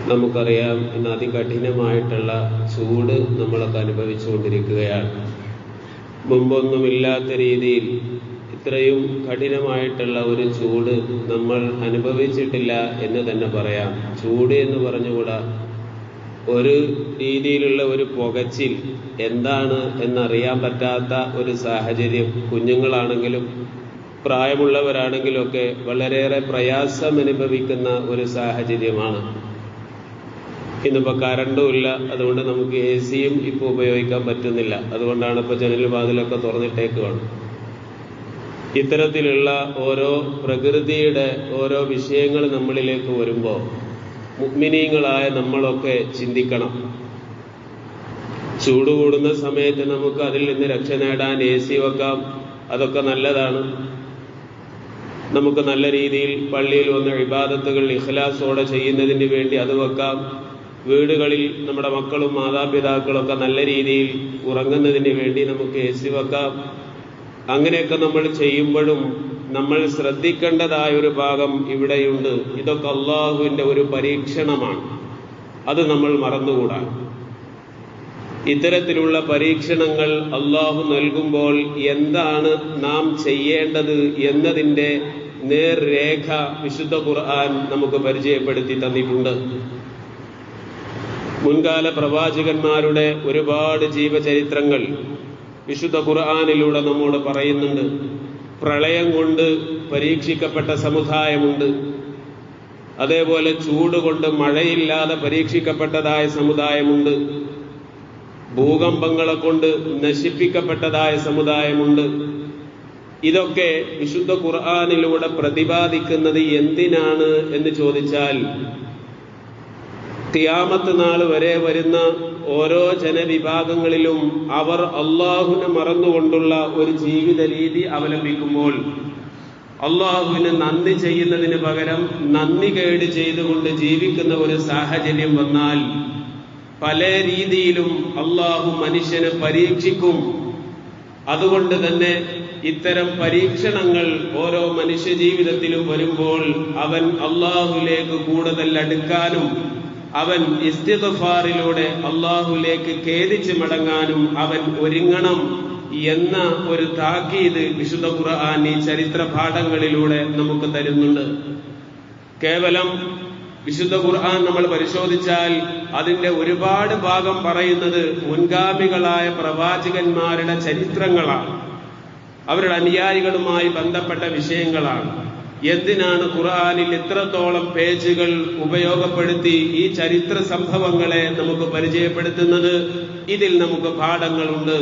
നമുക്കറിയാം, ഇന്ന് അതികഠിനമായിട്ടുള്ള ചൂട് നമ്മളൊക്കെ അനുഭവിച്ചുകൊണ്ടിരിക്കുകയാണ്. മുമ്പൊന്നുമില്ലാത്ത രീതിയിൽ ഇത്രയും കഠിനമായിട്ടുള്ള ഒരു ചൂട് നമ്മൾ അനുഭവിച്ചിട്ടില്ല എന്ന് തന്നെ പറയാം. ചൂട് എന്ന് പറഞ്ഞുകൂടാ, ഒരു രീതിയിലുള്ള ഒരു പുകച്ചിൽ എന്താണ് എന്നറിയാൻ പറ്റാത്ത ഒരു സാഹചര്യം. കുഞ്ഞുങ്ങളാണെങ്കിലും പ്രായമുള്ളവരാണെങ്കിലും ഒക്കെ വളരെയേറെ പ്രയാസം അനുഭവിക്കുന്ന ഒരു സാഹചര്യമാണ്. ഇന്നിപ്പോൾ കറണ്ടും ഇല്ല, അതുകൊണ്ട് നമുക്ക് AC-യും ഇപ്പോൾ ഉപയോഗിക്കാൻ പറ്റുന്നില്ല. അതുകൊണ്ടാണ് ഇപ്പോൾ ജനലും വാതിലൊക്കെ തുറന്നിട്ടേക്കുവാണ്. ഇത്തരത്തിലുള്ള ഓരോ പ്രകൃതിയുടെ ഓരോ വിഷയങ്ങൾ നമ്മളിലേക്ക് വരുമ്പോൾ മുഅ്മിനീങ്ങളായ നമ്മളൊക്കെ ചിന്തിക്കണം. ചൂട് കൂടുന്ന സമയത്ത് നമുക്ക് അതിൽ നിന്ന് രക്ഷ നേടാൻ AC വെക്കാം, അതൊക്കെ നല്ലതാണ്. നമുക്ക് നല്ല രീതിയിൽ പള്ളിയിൽ വന്ന ഇബാദത്തുകൾ ഇഖ്ലാസോടെ ചെയ്യുന്നതിന് വേണ്ടി അത് വെക്കാം. വീടുകളിൽ നമ്മുടെ മക്കളും മാതാപിതാക്കളൊക്കെ നല്ല രീതിയിൽ ഉറങ്ങുന്നതിന് വേണ്ടി നമുക്ക് AC വെക്കാം. അങ്ങനെയൊക്കെ നമ്മൾ ചെയ്യുമ്പോഴും നമ്മൾ ശ്രദ്ധിക്കേണ്ടതായ ഒരു ഭാഗം ഇവിടെയുണ്ട്. ഇതൊക്കെ അള്ളാഹുവിൻ്റെ ഒരു പരീക്ഷണമാണ്. അത് നമ്മൾ മറന്നുകൂടാ. ഇത്തരത്തിലുള്ള പരീക്ഷണങ്ങൾ അള്ളാഹു നൽകുമ്പോൾ എന്താണ് നാം ചെയ്യേണ്ടത് എന്നതിൻ്റെ നേർരേഖ വിശുദ്ധ ഖുർആൻ നമുക്ക് പരിചയപ്പെടുത്തി തന്നിട്ടുണ്ട്. മുൻകാല പ്രവാചകന്മാരുടെ ഒരുപാട് ജീവചരിത്രങ്ങൾ വിശുദ്ധ ഖുർആനിലൂടെ നമ്മോട് പറയുന്നുണ്ട്. പ്രളയം കൊണ്ട് പരീക്ഷിക്കപ്പെട്ട സമുദായമുണ്ട്. അതേപോലെ ചൂട് കൊണ്ട് മഴയില്ലാതെ പരീക്ഷിക്കപ്പെട്ടതായ സമുദായമുണ്ട്. ഭൂകമ്പങ്ങളെ കൊണ്ട് നശിപ്പിക്കപ്പെട്ടതായ സമുദായമുണ്ട്. ഇതൊക്കെ വിശുദ്ധ ഖുർആനിലൂടെ പ്രതിപാദിക്കുന്നത് എന്തിനാണ് എന്ന് ചോദിച്ചാൽ, ഖിയാമത്ത് നാൾ വരെ വരുന്ന ഓരോ ജനവിഭാഗങ്ങളിലും അവർ അള്ളാഹുവിനെ മറന്നുകൊണ്ടുള്ള ഒരു ജീവിത രീതി അവലംബിക്കുമ്പോൾ അള്ളാഹുവിന് നന്ദി ചെയ്യുന്നതിന് പകരം നന്ദി കേട് ചെയ്തുകൊണ്ട് ജീവിക്കുന്ന ഒരു സാഹചര്യം വന്നാൽ പല രീതിയിലും അള്ളാഹു മനുഷ്യനെ പരീക്ഷിക്കും. അതുകൊണ്ട് തന്നെ ഇത്തരം പരീക്ഷണങ്ങൾ ഓരോ മനുഷ്യ ജീവിതത്തിലും വരുമ്പോൾ അവൻ അള്ളാഹുവിലേക്ക് കൂടുതൽ അടുക്കാനും അവൻ ഇസ്തിഗ്ഫാറിലൂടെ അള്ളാഹുവിലേക്ക് ഖേദിച്ച് മടങ്ങാനും അവൻ ഒരുങ്ങണം എന്ന ഒരു താക്കീത് വിശുദ്ധ ഖുർആൻ ഈ ചരിത്ര പാഠങ്ങളിലൂടെ നമുക്ക് തരുന്നുണ്ട്. കേവലം വിശുദ്ധ ഖുർആൻ നമ്മൾ പരിശോധിച്ചാൽ അതിന്റെ ഒരുപാട് ഭാഗം പറയുന്നത് മുൻഗാമികളായ പ്രവാചകന്മാരുടെ ചരിത്രങ്ങളാണ്, അവരുടെ അനുയായികളുമായി ബന്ധപ്പെട്ട വിഷയങ്ങളാണ്. എന്തിനാണ് ഖുർആനിൽ ഇത്രത്തോളം പേജുകൾ ഉപയോഗപ്പെടുത്തി ഈ ചരിത്ര സംഭവങ്ങളെ നമുക്ക് പരിചയപ്പെടുത്തുന്നത്? ഇതിൽ നമുക്ക് പാഠങ്ങളുണ്ട്.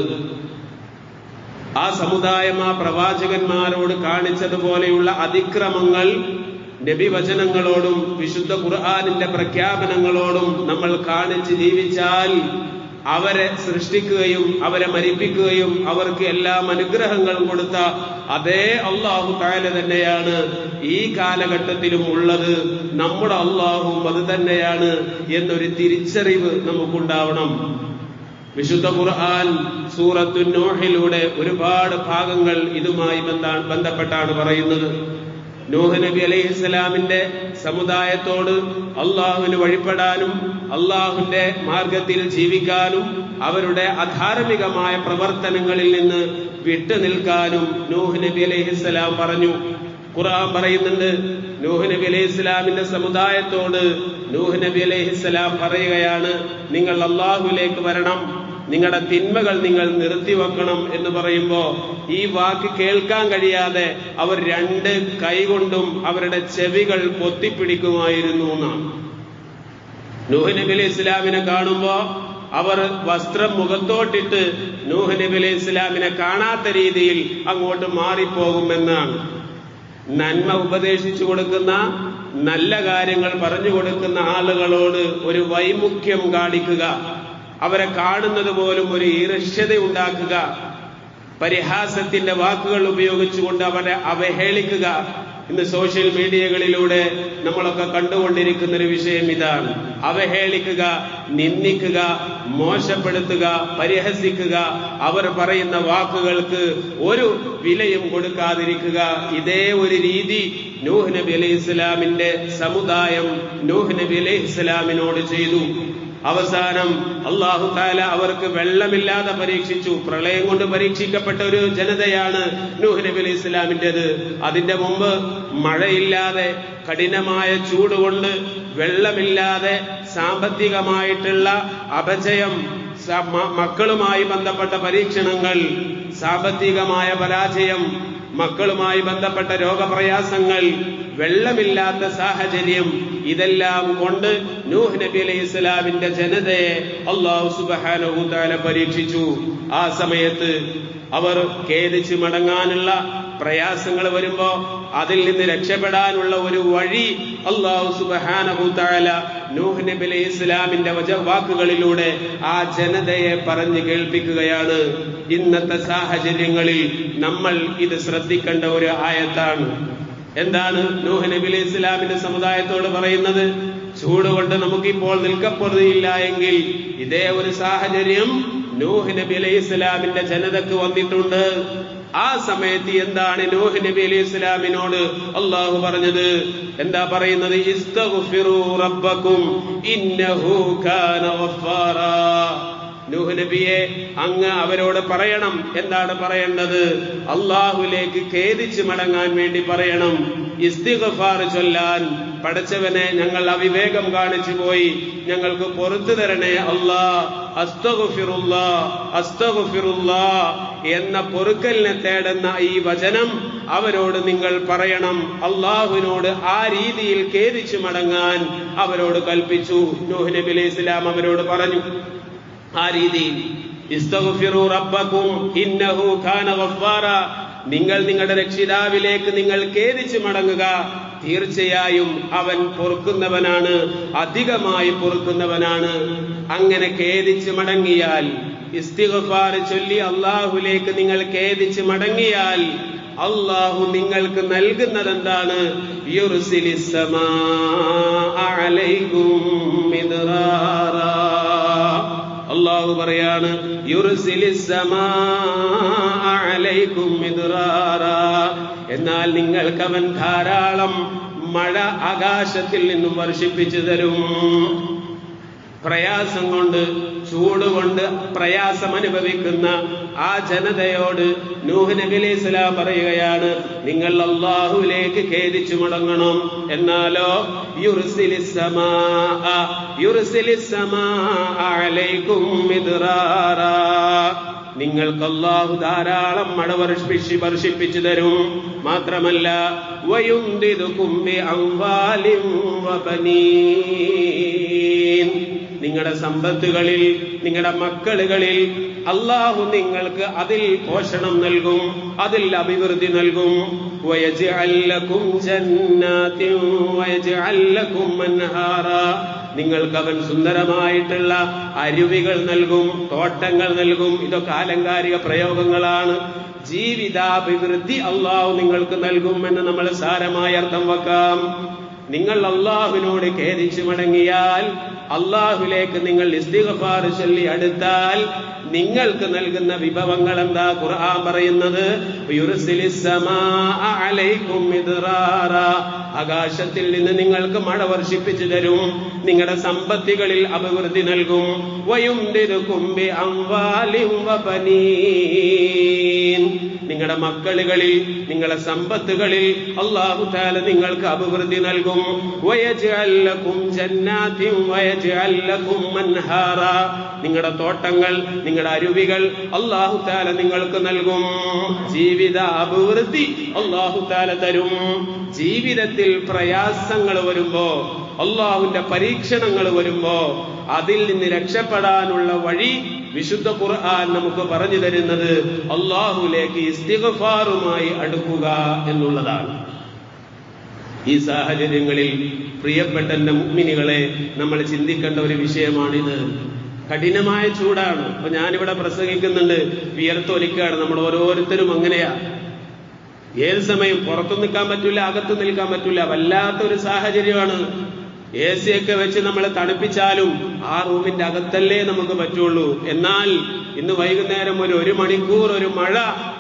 ആ സമുദായം ആ പ്രവാചകന്മാരോട് കാണിച്ചതുപോലെയുള്ള അതിക്രമങ്ങൾ നബിവചനങ്ങളോടും വിശുദ്ധ ഖുർആനിന്റെ പ്രഖ്യാപനങ്ങളോടും നമ്മൾ കാണിച്ച് ജീവിച്ചാൽ അവരെ സൃഷ്ടിക്കുകയും അവരെ മരിപ്പിക്കുകയും അവർക്ക് എല്ലാം അനുഗ്രഹങ്ങളും കൊടുത്ത അതേ അല്ലാഹു തആല തന്നെയാണ് ഈ കാലഘട്ടത്തിലും ഉള്ളത്. നമ്മുടെ അല്ലാഹുവും അത് തന്നെയാണ് എന്നൊരു തിരിച്ചറിവ് നമുക്കുണ്ടാവണം. വിശുദ്ധ ഖുർആൻ സൂറത്തു നൂഹിലൂടെ ഒരുപാട് ഭാഗങ്ങൾ ഇതുമായി ബന്ധപ്പെട്ടാണ് പറയുന്നത്. നൂഹ് നബി അലൈഹിസ്സലാമിന്റെ സമുദായത്തോട് അള്ളാഹുവിന് വഴിപ്പെടാനും അള്ളാഹുവിന്റെ മാർഗത്തിൽ ജീവിക്കാനും അവരുടെ അധാർമികമായ പ്രവർത്തനങ്ങളിൽ നിന്ന് വിട്ടുനിൽക്കാനും നൂഹ് നബി അലൈഹിസ്സലാം പറഞ്ഞു. ഖുർആൻ പറയുന്നുണ്ട്, നൂഹ് നബി അലൈഹിസ്സലാമിന്റെ സമുദായത്തോട് നൂഹ് നബി അലൈഹിസ്സലാം പറയുകയാണ്, നിങ്ങൾ അള്ളാഹുവിലേക്ക് വരണം, നിങ്ങളുടെ തിന്മകൾ നിങ്ങൾ നിർത്തിവെക്കണം എന്ന് പറയുമ്പോ ഈ വാക്ക് കേൾക്കാൻ കഴിയാതെ അവർ രണ്ട് കൈകൊണ്ടും അവരുടെ ചെവികൾ പൊത്തിപ്പിടിക്കുമായിരുന്നു എന്നാണ്. നൂഹ് നബി അലൈഹി ഇസ്ലാമിനെ കാണുമ്പോ അവർ വസ്ത്രം മുഖത്തോട്ടിട്ട് നൂഹ് നബി അലൈഹി ഇസ്ലാമിനെ കാണാത്ത രീതിയിൽ അങ്ങോട്ട് മാറിപ്പോകുമെന്നാണ്. നന്മ ഉപദേശിച്ചു കൊടുക്കുന്ന, നല്ല കാര്യങ്ങൾ പറഞ്ഞു കൊടുക്കുന്ന ആളുകളോട് ഒരു വൈമുഖ്യം കാണിക്കുക, അവരെ കാണുന്നത് പോലും ഒരു ഈർഷ്യത ഉണ്ടാക്കുക, പരിഹാസത്തിന്റെ വാക്കുകൾ ഉപയോഗിച്ചുകൊണ്ട് അവരെ അവഹേളിക്കുക, ഇന്ന് സോഷ്യൽ മീഡിയകളിലൂടെ നമ്മളൊക്കെ കണ്ടുകൊണ്ടിരിക്കുന്ന ഒരു വിഷയം ഇതാണ്. അവഹേളിക്കുക, നിന്ദിക്കുക, മോശപ്പെടുത്തുക, പരിഹസിക്കുക, അവർ പറയുന്ന വാക്കുകൾക്ക് ഒരു വിലയും കൊടുക്കാതിരിക്കുക. ഇതേ ഒരു രീതി നൂഹ് നബി അലൈഹി ഇസ്ലാമിന്റെ സമുദായം നൂഹ് നബി അലൈഹി ഇസ്ലാമിനോട് ചെയ്തു. അവസാനം അല്ലാഹു തആല അവർക്ക് വെള്ളമില്ലാതെ പരീക്ഷിച്ചു. പ്രളയം കൊണ്ട് പരീക്ഷിക്കപ്പെട്ട ഒരു ജനതയാണ് നൂഹ് നബി അലൈഹി ഇസ്ലാമിൻ്റെത്. അതിന്റെ മുമ്പ് മഴയില്ലാതെ, കഠിനമായ ചൂട് കൊണ്ട്, വെള്ളമില്ലാതെ, സാമ്പത്തികമായിട്ടുള്ള അപജയം, മക്കളുമായി ബന്ധപ്പെട്ട പരീക്ഷണങ്ങൾ, സാമ്പത്തികമായ പരാജയം, മക്കളുമായി ബന്ധപ്പെട്ട രോഗപ്രയാസങ്ങൾ, വെള്ളമില്ലാത്ത സാഹചര്യം, ഇതെല്ലാം കൊണ്ട് നൂഹ് നബി അലൈഹി ഇസ്ലാമിന്റെ ജനതയെ അല്ലാഹു സുബ്ഹാനഹു തആല പരീക്ഷിച്ചു. ആ സമയത്ത് അവർ ഖേദിച്ച് മടങ്ങാനുള്ള പ്രയാസങ്ങൾ വരുമ്പോ അതിൽ നിന്ന് രക്ഷപ്പെടാനുള്ള ഒരു വഴി അല്ലാഹു സുബ്ഹാനഹു തആല നൂഹ് നബി അലൈഹി ഇസ്ലാമിന്റെ വാക്കുകളിലൂടെ ആ ജനതയെ പറഞ്ഞു കേൾപ്പിക്കുകയാണ്. ഇന്നത്തെ സാഹചര്യങ്ങളിൽ നമ്മൾ ഇത് ശ്രദ്ധിക്കേണ്ട ഒരു ആയത്താണ്. എന്താണ് നൂഹ് നബി അലൈഹി ഇസ്ലാമിന്റെ സമുദായത്തോട് പറയുന്നത്? ചൂടുകൊണ്ട് നമുക്കിപ്പോൾ നിൽക്കപ്പെടുകയില്ല എങ്കിൽ ഇതേ ഒരു സാഹചര്യം നൂഹ് നബി അലൈഹി ഇസ്ലാമിന്റെ ജനതക്ക് വന്നിട്ടുണ്ട്. ആ സമയത്ത് എന്താണ് നൂഹ് നബി അലൈഹി ഇസ്ലാമിനോട് അല്ലാഹു പറഞ്ഞത്? എന്താ പറയുന്നത്? ഇസ്തഗ്ഫിറൂ റബ്ബക്കും ഇന്നഹു കാന ഗഫാറാ. നൂഹ് നബിയെ അങ്ങ് അവരോട് പറയണം. എന്താണ് പറയേണ്ടത്? അള്ളാഹുലേക്ക് ഖേദിച്ച് മടങ്ങാൻ വേണ്ടി പറയണം. ഇസ്തിഗ്ഫാർ ചൊല്ലാൻ, പടച്ചവനെ ഞങ്ങൾ അവിവേകം കാണിച്ചു പോയി, ഞങ്ങൾക്ക് പുറത്തു തരണേ അല്ലാ, അസ്തഗ്ഫിറുല്ലാ അസ്തഗ്ഫിറുല്ലാ എന്ന പൊറുക്കലിനെ തേടുന്ന ഈ വചനം അവരോട് നിങ്ങൾ പറയണം. അള്ളാഹുവിനോട് ആ രീതിയിൽ ഖേദിച്ചു മടങ്ങാൻ അവരോട് കൽപ്പിച്ചു. നൂഹ് നബി അലൈഹി ഇസ്ലാം അവരോട് പറഞ്ഞു ആ രീതിയിൽ. ഇസ്തഗ്ഫിറൂ റബ്ബക്കും ഇന്നഹു കാന ഗഫാറാ. നിങ്ങൾ നിങ്ങളുടെ രക്ഷിതാവിലേക്ക് നിങ്ങൾ ഖേദിച്ചു മടങ്ങുക, തീർച്ചയായും അവൻ പൊറുക്കുന്നവനാണ്, അധികമായി പൊറുക്കുന്നവനാണ്. അങ്ങനെ ഖേദിച്ചു മടങ്ങിയാൽ, ഇസ്തിഗ്ഫാർ ചൊല്ലി അല്ലാഹുവിലേക്ക് നിങ്ങൾ ഖേദിച്ചു മടങ്ങിയാൽ അല്ലാഹു നിങ്ങൾക്ക് നൽകുന്നത് എന്താണ്? യുർസിലിസ് സമാഅ അലൈക്കും മിദ്റാറാ. അല്ലാഹു പറയാണ്, യുർസിലിസ് സമാഅ അലൈക്കും മിദ്റാറാ. എന്നാൽ നിങ്ങൾക്ക് അവൻ ധാരാളം മഴ ആകാശത്തിൽ നിന്നും വർഷിപ്പിച്ചു തരും. പ്രയാസം കൊണ്ട്, ചൂടുകൊണ്ട് പ്രയാസം അനുഭവിക്കുന്ന ആ ജനതയോട് നൂഹ് നബി അലൈഹി സ്വലാം പറയുകയാണ്, നിങ്ങൾ അല്ലാഹുവിലേക്ക് ഖേദിച്ചു മടങ്ങണം. എന്നാലോ യുർസിലിസ് സമാഅ അലൈക്കും മിദ്റാറാ. നിങ്ങൾക്ക് അല്ലാഹു ധാരാളം മഴ വർഷിപ്പിച്ചു തരും. മാത്രമല്ല വയുംദിദുകും ബിഅംവാലിൻ വബനീൻ. നിങ്ങളുടെ സമ്പത്തുകളിൽ, നിങ്ങളുടെ മക്കളുകളിൽ അല്ലാഹു നിങ്ങൾക്ക് അതിൽ പോഷണം നൽകും, അതിൽ അഭിവൃദ്ധി നൽകും. വയജ്അൽ ലക്കും ജന്നാതിൻ വയജ്അൽ ലക്കും അൻഹാറാ. നിങ്ങൾക്ക് അവൻ സുന്ദരമായിട്ടുള്ള അരുവികൾ നൽകും, തോട്ടങ്ങൾ നൽകും. ഇതൊക്കെ ആലങ്കാരിക പ്രയോഗങ്ങളാണ്. ജീവിതാഭിവൃദ്ധി അല്ലാഹു നിങ്ങൾക്ക് നൽകുമെന്ന് നമ്മൾ സാരമായ അർത്ഥം വെക്കാം. നിങ്ങൾ അല്ലാഹുവിനോട് ഖേദിച്ചു മടങ്ങിയാൽ, അല്ലാഹുവിലേക്ക് നിങ്ങൾ ഇസ്തിഗ്ഫാർ ചൊല്ലി അടുത്താൽ നിങ്ങൾക്ക് നൽകുന്ന വിഭവങ്ങൾ എന്താ? ഖുർആൻ പറയുന്നത് യുർസിലിസ് സമാഅ അലൈക്കും മിദ്റാറാ. ആകാശത്തിൽ നിന്ന് നിങ്ങൾക്ക് മഴ വർഷിപ്പിച്ചു തരും, നിങ്ങളുടെ സമ്പത്തുകളിൽ അഭിവൃദ്ധി നൽകും. വയുംദിദുകും ബിഅംവാലിൻ വബനീൻ. നിങ്ങളുടെ മക്കളുകളിൽ, നിങ്ങളുടെ സമ്പത്തുകളിൽ അല്ലാഹു തആല നിങ്ങൾക്ക് അഭിവൃദ്ധി നൽകും. വയജ്അൽ ലക്കും ജന്നാതിൻ വയജ്അൽ ലക്കും അൻഹാറാ. നിങ്ങളുടെ തോട്ടങ്ങൾ, നിങ്ങളുടെ അരുവികൾ അല്ലാഹു തആല നിങ്ങൾക്ക് നൽകും. ജീവിത അഭിവൃദ്ധി അല്ലാഹു തആല തരും. ജീവിതത്തിൽ പ്രയാസങ്ങൾ വരുമ്പോ, അല്ലാഹുവിന്റെ പരീക്ഷണങ്ങൾ വരുമ്പോ അതിൽ നിന്ന് രക്ഷപ്പെടാനുള്ള വഴി വിശുദ്ധ ഖുർആൻ നമുക്ക് പറഞ്ഞു തരുന്നത് അല്ലാഹുവിലേക്ക് ഇസ്തിഗ്ഫാറുമായി അടുക്കുക എന്നുള്ളതാണ്. ഈ സാഹചര്യങ്ങളിൽ പ്രിയപ്പെട്ട എന്റെ മുഅ്മിനീകളെ, നമ്മൾ ചിന്തിക്കേണ്ട ഒരു വിഷയമാണിത്. കഠിനമായ ചൂടാണ്. അപ്പൊ ഞാനിവിടെ പ്രസംഗിക്കുന്നുണ്ട്, വിയർത്തൊലിക്കുകയാണ്. നമ്മൾ ഓരോരുത്തരും അങ്ങനെയാ. ഏത് സമയം പുറത്തു നിൽക്കാൻ പറ്റൂല, അകത്ത് നിൽക്കാൻ പറ്റൂല, വല്ലാത്തൊരു സാഹചര്യമാണ്. AC ഒക്കെ വെച്ച് നമ്മൾ തണുപ്പിച്ചാലും ആ റൂമിന്റെ അകത്തല്ലേ നമുക്ക് പറ്റുള്ളൂ. എന്നാൽ ഇന്ന് വൈകുന്നേരം ഒരു മണിക്കൂർ ഒരു മഴ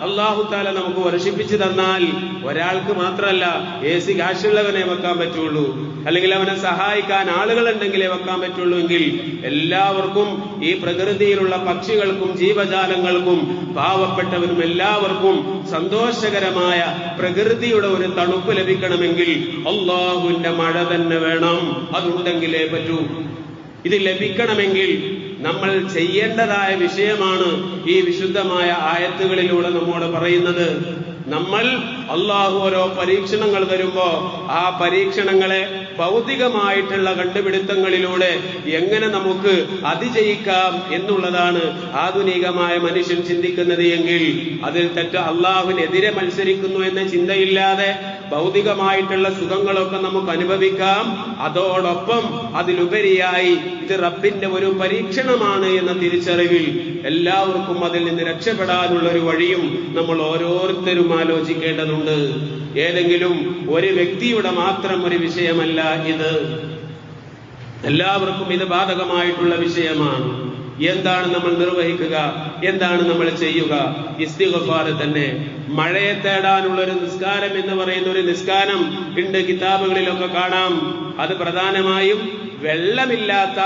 അല്ലാഹു തആല നമുക്ക് വർഷിപ്പിച്ചു തന്നാൽ ഒരാൾക്ക് മാത്രമല്ല, AC കാശുള്ളവനെ വെക്കാൻ പറ്റുള്ളൂ, അല്ലെങ്കിൽ അവനെ സഹായിക്കാൻ ആളുകളുണ്ടെങ്കിലേ വെക്കാൻ പറ്റുള്ളൂ എങ്കിൽ എല്ലാവർക്കും, ഈ പ്രകൃതിയിലുള്ള പക്ഷികൾക്കും ജീവജാലങ്ങൾക്കും പാവപ്പെട്ടവനും എല്ലാവർക്കും സന്തോഷകരമായ പ്രകൃതിയുടെ ഒരു തണുപ്പ് ലഭിക്കണമെങ്കിൽ അല്ലാഹുവിന്റെ മഴ തന്നെ വേണം. അതുണ്ടെങ്കിലേ പറ്റൂ. ഇത് ലഭിക്കണമെങ്കിൽ നമ്മൾ ചെയ്യേണ്ടതായ വിഷയമാണ് ഈ വിശുദ്ധമായ ആയത്തുകളിലൂടെ നമ്മോട് പറയുന്നത്. നമ്മൾ അള്ളാഹു ഓരോ പരീക്ഷണങ്ങൾ തരുമ്പോ ആ പരീക്ഷണങ്ങളെ ഭൗതികമായിട്ടുള്ള കണ്ടുപിടുത്തങ്ങളിലൂടെ എങ്ങനെ നമുക്ക് അതിജയിക്കാം എന്നുള്ളതാണ് ആധുനികമായ മനുഷ്യൻ ചിന്തിക്കുന്നത് എങ്കിൽ അതിൽ തെറ്റ്. അള്ളാഹുവിനെതിരെ മത്സരിക്കുന്നു എന്ന ചിന്തയില്ലാതെ ഭൗതികമായിട്ടുള്ള സുഖങ്ങളൊക്കെ നമുക്ക് അനുഭവിക്കാം. അതോടൊപ്പം അതിലുപരിയായി ഇത് റബ്ബിന്റെ ഒരു പരീക്ഷണമാണ് എന്ന തിരിച്ചറിവിൽ എല്ലാവർക്കും അതിൽ നിന്ന് രക്ഷപ്പെടാനുള്ള ഒരു വഴിയും നമ്മൾ ഓരോരുത്തരും ആലോചിക്കേണ്ടതുണ്ട്. ഏതെങ്കിലും ഒരു വ്യക്തിയുടെ മാത്രം ഒരു വിഷയമല്ല ഇത്, എല്ലാവർക്കും ഇത് ബാധകമായിട്ടുള്ള വിഷയമാണ്. എന്താണ് നമ്മൾ നിർവഹിക്കുക, എന്താണ് നമ്മൾ ചെയ്യുക? ഇസ്തിഗ്ഫാർ തന്നെ. മഴയെ തേടാനുള്ള ഒരു നിസ്കാരം എന്ന് പറയുന്ന ഒരു നിസ്കാരം ഉണ്ട്, കിതാബുകളിലൊക്കെ കാണാം. അത് പ്രധാനമായും വെള്ളമില്ലാത്ത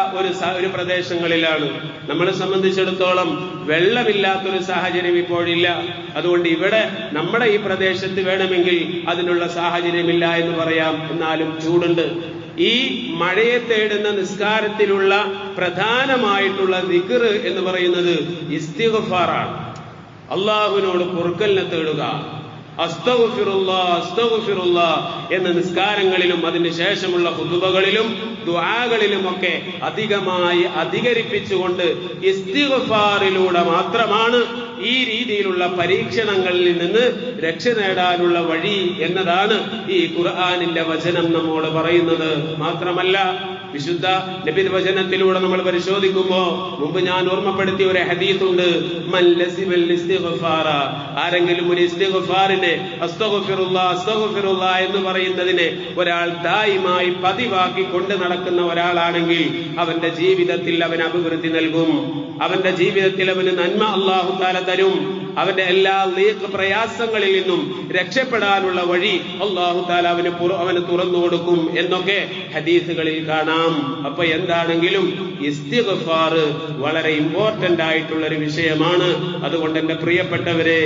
ഒരു പ്രദേശങ്ങളിലാണ്. നമ്മളെ സംബന്ധിച്ചിടത്തോളം വെള്ളമില്ലാത്തൊരു സാഹചര്യം ഇപ്പോഴില്ല. അതുകൊണ്ട് ഇവിടെ നമ്മുടെ ഈ പ്രദേശത്ത് വേണമെങ്കിൽ അതിനുള്ള സാഹചര്യമില്ല എന്ന് പറയാം. എന്നാലും ചൂടുണ്ട്. ഈ മഴയെ തേടുന്ന നിസ്കാരത്തിലുള്ള പ്രധാനമായിട്ടുള്ള ദിക്ർ എന്ന് പറയുന്നത് ഇസ്തിഗ്ഫാറാണ്. അള്ളാഹുവിനോട് പൊറുക്കലിനെ തേടുക. അസ്തഗ്ഫിറുല്ലാഹ് അസ്തഗ്ഫിറുല്ലാഹ് എന്ന നിസ്കാരങ്ങളിലും അതിന് ശേഷമുള്ള ഖുതുബകളിലും ദുആകളിലുമൊക്കെ അധികമായി അധികരിപ്പിച്ചുകൊണ്ട് ഇസ്തിഗ്ഫാറിലൂടെ മാത്രമാണ് ഈ രീതിയിലുള്ള പരീക്ഷണങ്ങളിൽ നിന്ന് രക്ഷ നേടാനുള്ള വഴി എന്നതാണ് ഈ ഖുർആനിന്റെ വചനം നമ്മോട് പറയുന്നത്. മാത്രമല്ല, വിശുദ്ധ നബി വചനത്തിലൂടെ നമ്മൾ പരിശോധിക്കുമ്പോൾ മുമ്പ് ഞാൻ ഓർമ്മപ്പെടുത്തിയ ഒരു ഹദീസുണ്ട്. മൻ ലസിമൽ ഇസ്തിഗ്ഫാറ, ആരെങ്കിലും ഒരു ഇസ്തിഗ്ഫാറിനെ അസ്തഗ്ഫിറുല്ലാഹ് അസ്തഗ്ഫിറുല്ലാഹ് എന്ന് പറയുന്നതിനെ ഒരാൾ ദായിമായി പതിവാക്കി കൊണ്ട് നടക്കുന്ന ഒരാളാണെങ്കിൽ അവന്റെ ജീവിതത്തിൽ അവന് അഭിവൃദ്ധി നൽകും. അവന്റെ ജീവിതത്തിൽ അവന് നന്മ അല്ലാഹു തആല തരും. അവന്റെ എല്ലാ ലീഖ് പ്രയാസങ്ങളിൽ നിന്നും രക്ഷപ്പെടാനുള്ള വഴി അല്ലാഹു തആല അവന് തുറന്നു കൊടുക്കും എന്നൊക്കെ ഹദീസുകളിൽ കാണാം. അപ്പൊ എന്താണെങ്കിലും ഇസ്തിഗ്ഫാർ വളരെ ഇമ്പോർട്ടന്റ് ആയിട്ടുള്ള ഒരു വിഷയമാണ്. അതുകൊണ്ട് എന്റെ പ്രിയപ്പെട്ടവരെ,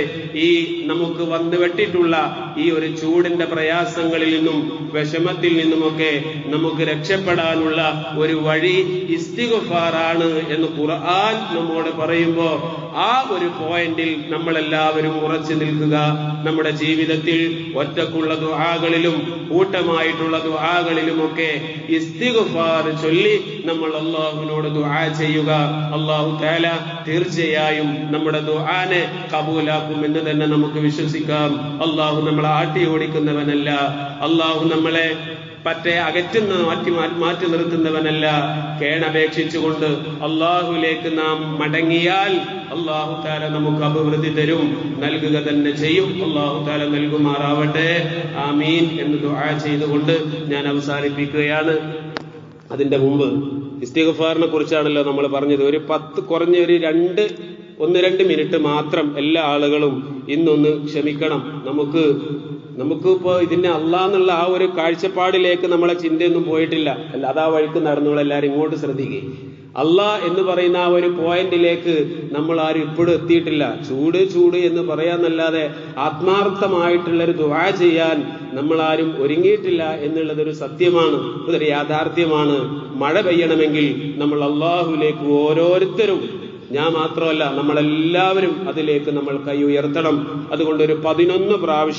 ഈ നമുക്ക് വന്നു വെട്ടിട്ടുള്ള ഈ ഒരു ചൂടിന്റെ പ്രയാസങ്ങളിൽ നിന്നും വിഷമത്തിൽ നിന്നുമൊക്കെ നമുക്ക് രക്ഷപ്പെടാനുള്ള ഒരു വഴി ഇസ്തിഗ്ഫാറാണ് എന്ന് ഖുർആൻ നമ്മോട് പറയുമ്പോ ആ ഒരു പോയിന്റിൽ നമ്മളെല്ലാവരും ഉറച്ചു നിൽക്കുക. നമ്മുടെ ജീവിതത്തിൽ ഒറ്റക്കുള്ള ദുആകളിലും കൂട്ടമായിട്ടുള്ള ദുആകളിലുമൊക്കെ ഇസ്തിഗ്ഫാർ ചൊല്ലി നമ്മൾ അല്ലാഹുവിനോട് ദുആ ചെയ്യുക. അല്ലാഹു തആല തീർച്ചയായും നമ്മുടെ ദുആനെ കബൂലാക്കും എന്ന് തന്നെ നമുക്ക് വിശ്വസിക്കാം. അല്ലാഹു നമ്മളെ ആട്ടി ഓടിക്കുന്നവനല്ല. അല്ലാഹു നമ്മളെ പറ്റെ അകറ്റുന്ന മാറ്റി നിർത്തുന്നവനല്ല. കേണപേക്ഷിച്ചുകൊണ്ട് അള്ളാഹുലേക്ക് നാം മടങ്ങിയാൽ അള്ളാഹു താല നമുക്ക് അഭിവൃദ്ധി തരും, നൽകുക തന്നെ ചെയ്യും. അള്ളാഹു താല നൽകുമാറാവട്ടെ. ആമീൻ എന്ന് ദുആ ചെയ്തുകൊണ്ട് ഞാൻ അവസാനിപ്പിക്കുകയാണ്. അതിന്റെ മുമ്പ് ഇസ്തിഗ്ഫാറിനെ കുറിച്ചാണല്ലോ നമ്മൾ പറഞ്ഞത്. ഒരു 10 കുറഞ്ഞ ഒരു 1-2 മിനിറ്റ് മാത്രം എല്ലാ ആളുകളും ഇന്നൊന്ന് ക്ഷമിക്കണം. നമുക്കിപ്പോ ഇതിന്റെ അള്ളാന്നുള്ള ആ ഒരു കാഴ്ചപ്പാടിലേക്ക് നമ്മളെ ചിന്തയൊന്നും പോയിട്ടില്ല. അല്ലാതെ ആ വഴിക്ക് നടന്നോളൂ. എല്ലാവരും ഇങ്ങോട്ട് ശ്രദ്ധിക്കുക. അള്ളാഹ് എന്ന് പറയുന്ന ആ ഒരു പോയിന്റിലേക്ക് നമ്മൾ ആരും ഇപ്പോഴും എത്തിയിട്ടില്ല. ചൂട് എന്ന് പറയാന്നല്ലാതെ ആത്മാർത്ഥമായിട്ടുള്ളൊരു ദുആ ചെയ്യാൻ നമ്മൾ ആരും ഒരുങ്ങിയിട്ടില്ല എന്നുള്ളതൊരു സത്യമാണ്, ഇതൊരു യാഥാർത്ഥ്യമാണ്. മഴ പെയ്യണമെങ്കിൽ നമ്മൾ അള്ളാഹുലേക്ക് ഓരോരുത്തരും, ഞാൻ മാത്രമല്ല നമ്മളെല്ലാവരും അതിലേക്ക് നമ്മൾ കൈ ഉയർത്തണം. അതുകൊണ്ട് ഒരു 11 പ്രാവശ്യം